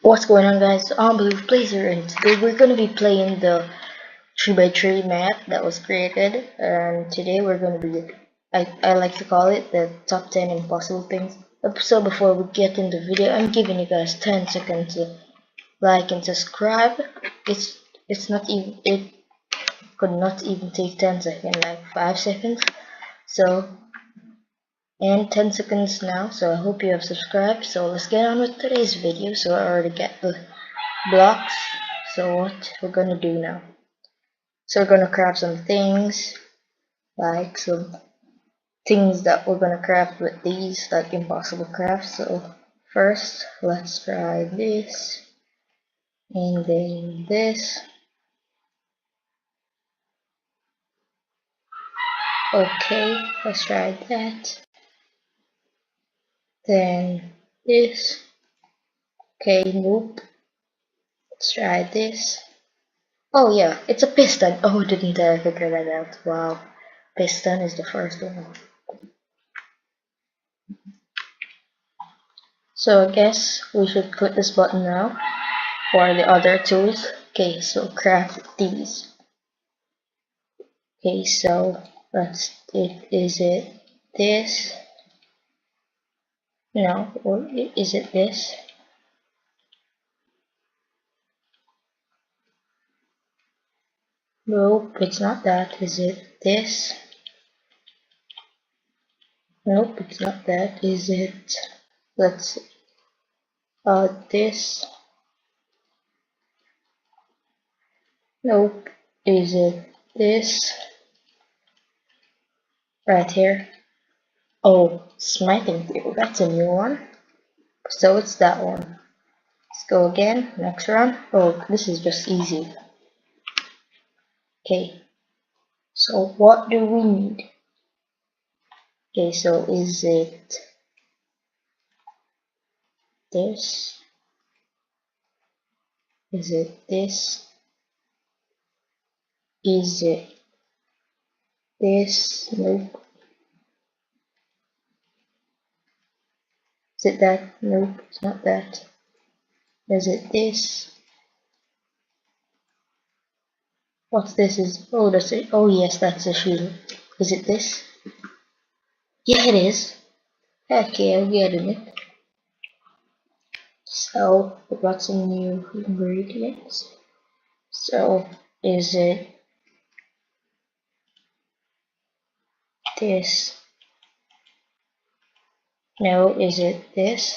What's going on, guys? Unbelievable Blazer, and today we're gonna be playing the 3x3 map that was created. And today we're gonna be, I like to call it the top 10 impossible things. So before we get in the video, I'm giving you guys 10 seconds to like and subscribe. It's not even, it could not even take 10 seconds, like 5 seconds. So and 10 seconds now. So I hope you have subscribed. So let's get on with today's video. So I already get the blocks. So what we're gonna do now, so we're gonna craft some things, like some things that we're gonna craft with these, like impossible crafts. So first let's try this, and then this. Okay, let's try that. Then this. Okay, nope. Let's try this. Oh yeah, it's a piston. Oh, didn't I figure that out? Wow, piston is the first one. So I guess we should click this button now for the other tools. Okay, so craft these. Okay, so let's is it this? No, or is it this? Nope, it's not that. Is it this? Nope, it's not that. Is it, let's see, this? Nope. Is it this? Right here. Oh, smiting table. That's a new one. So it's that one. Let's go again. Next round. Oh, this is just easy. Okay. So what do we need? Okay, so is it this? Is it this? Is it this? Nope. Is it that? Nope, it's not that. Is it this? What's this? Is, oh, that's it. Oh yes, that's a shield. Is it this? Yeah, it is. Okay, I'm getting it. So we got some new ingredients. So is it this? No. Is it this?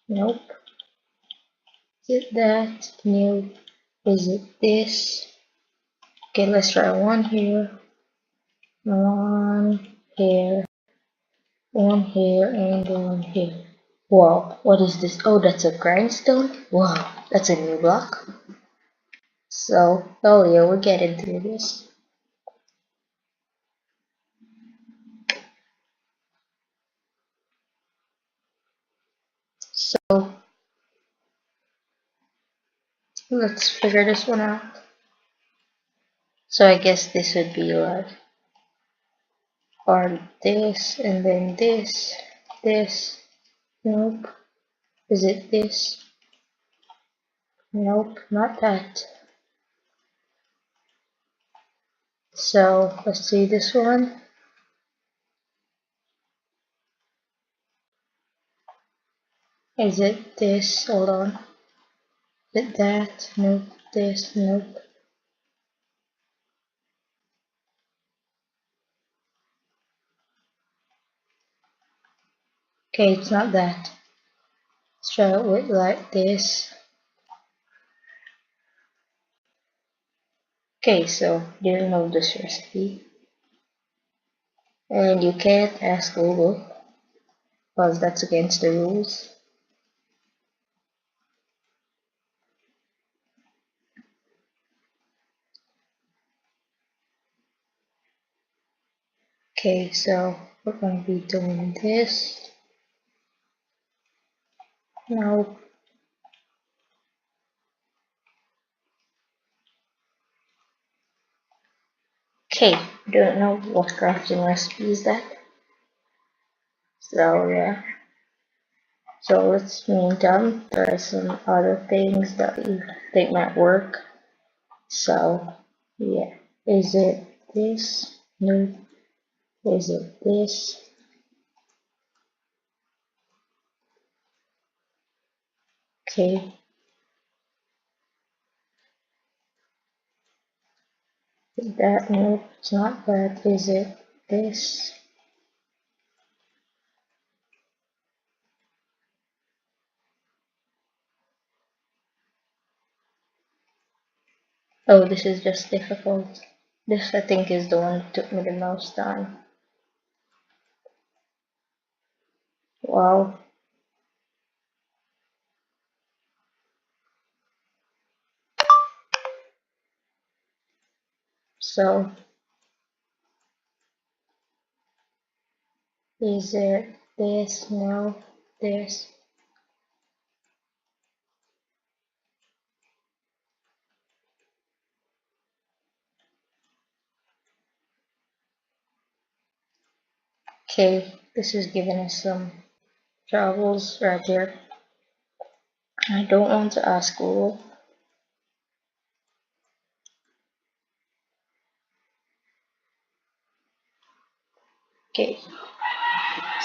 Nope. Is it that? No. Is it this? Okay, let's try one here, one here, one here, and one here. Wow, what is this? Oh, that's a grindstone? Wow, that's a new block. So, oh yeah, we're getting through this. So, let's figure this one out. So I guess this would be like, or this, and then this. Nope. Is it this? Nope, not that. So let's see this one. Is it this? Hold on. Is it that? Nope. This? Nope. Okay, it's not that. Let's try it with like this. Okay, so didn't know this recipe. And you can't ask Google because that's against the rules. Okay, so we're going to be doing this. Nope. Okay, don't know what crafting recipe is that. So yeah. So let's meantime try some other things that we think might work. So yeah, is it this? No. Is it this? Okay. That, nope, it's not that. Is it this? Oh, this is just difficult. This I think is the one that took me the most time. Wow. So is it this? No. This. Okay, this is giving us some troubles right here. I don't want to ask Google. Okay,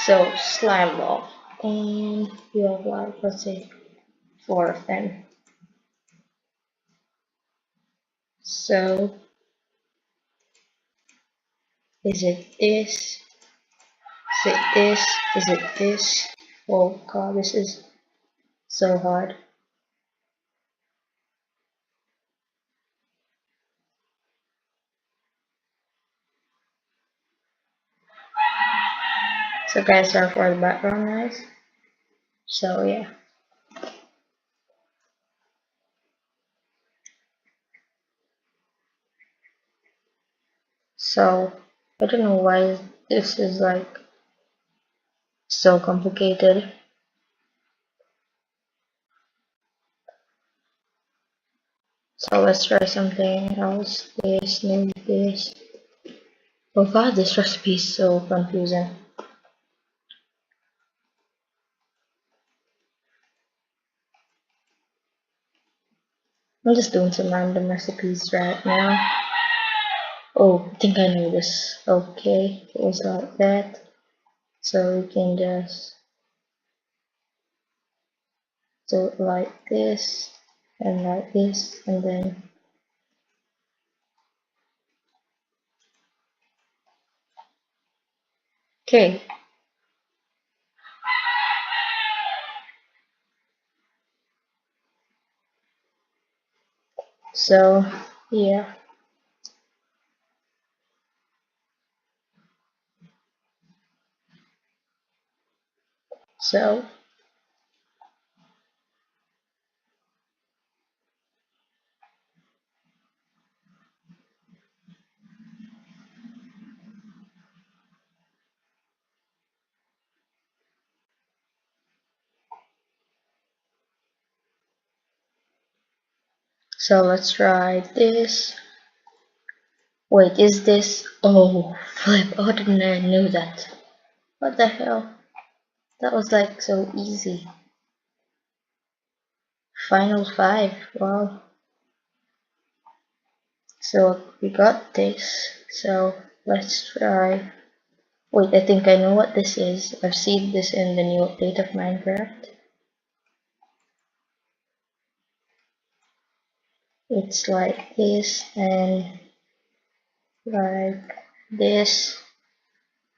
so slime ball. And you have like, let's say, 4 of them. So is it this? Is it this? Is it this? Oh god, this is so hard. So guys, sorry for the background noise. So yeah. So I don't know why this is like so complicated. So let's try something else. This, maybe this. Oh god, this recipe is so confusing. I'm just doing some random recipes right now. Oh, I think I know this. Okay, it was like that. So we can just do it like this and like this, and then okay. So yeah. So let's try this. Wait, is this? Oh, flip! How didn't I know that? What the hell? That was like so easy. Final 5. Wow. So we got this. So let's try. Wait, I think I know what this is. I've seen this in the new update of Minecraft. It's like this and like this.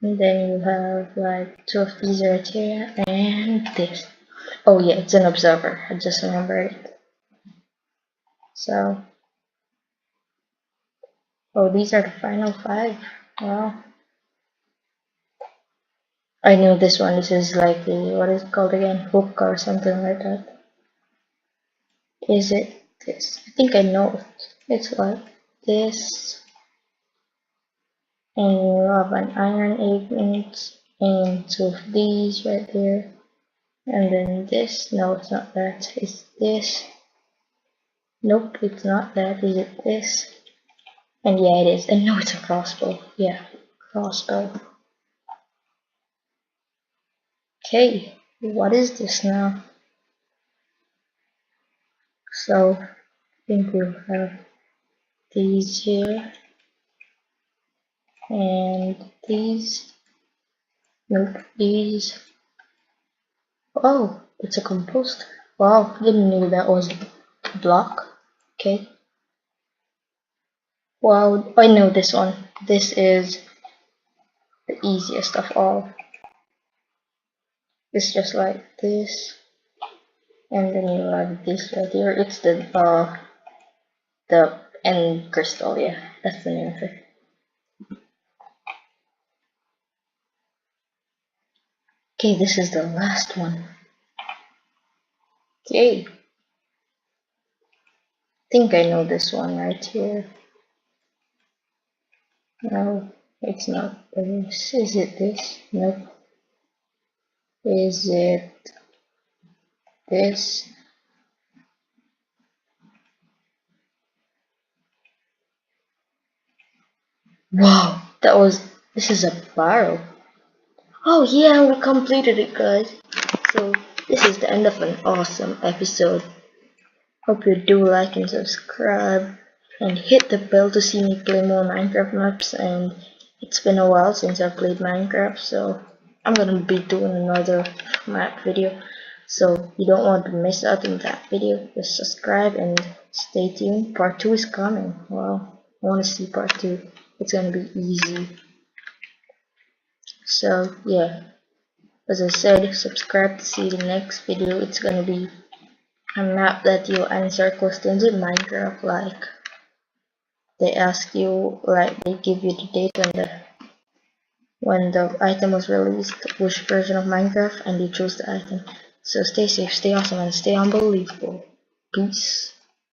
And then you have like 2 of these right here and this. Oh yeah, it's an observer. I just remembered it. So, oh, these are the final 5. Wow. I know this one. This is like the, what is it called again? Hook or something like that. Is it this? I think I know it. It's like this. And you have an iron 8 minutes and 2 of these right there. And then this. No, it's not that. It's this. Nope, it's not that. Is it this? And yeah, it is. And no, it's a crossbow. Yeah, crossbow. Okay, What is this now? So I think we'll have these here and these. Nope, these. Oh, it's a composter. Wow, didn't know that was a block. Okay. Wow, I know this one. This is the easiest of all. It's just like this, and then you have this right here. It's the end crystal. Yeah, that's the name of it. Okay, this is the last one. Okay, think I know this one right here. No, it's not this. Is it this? Nope. Is it this? Wow, this is a barrel. Oh yeah, we completed it, guys. So this is the end of an awesome episode. Hope you do like and subscribe and hit the bell to see me play more Minecraft maps. And it's been a while since I played Minecraft, so I'm gonna be doing another map video. So you don't want to miss out on that video. Just subscribe and stay tuned. Part 2 is coming. Wow, I wanna see part 2. It's gonna be easy. So yeah, as I said, subscribe to see the next video. It's gonna be a map that you answer questions in Minecraft, like they ask you, like they give you the date when the item was released, which version of Minecraft, and you choose the item. So stay safe, stay awesome, and stay unbelievable. Peace.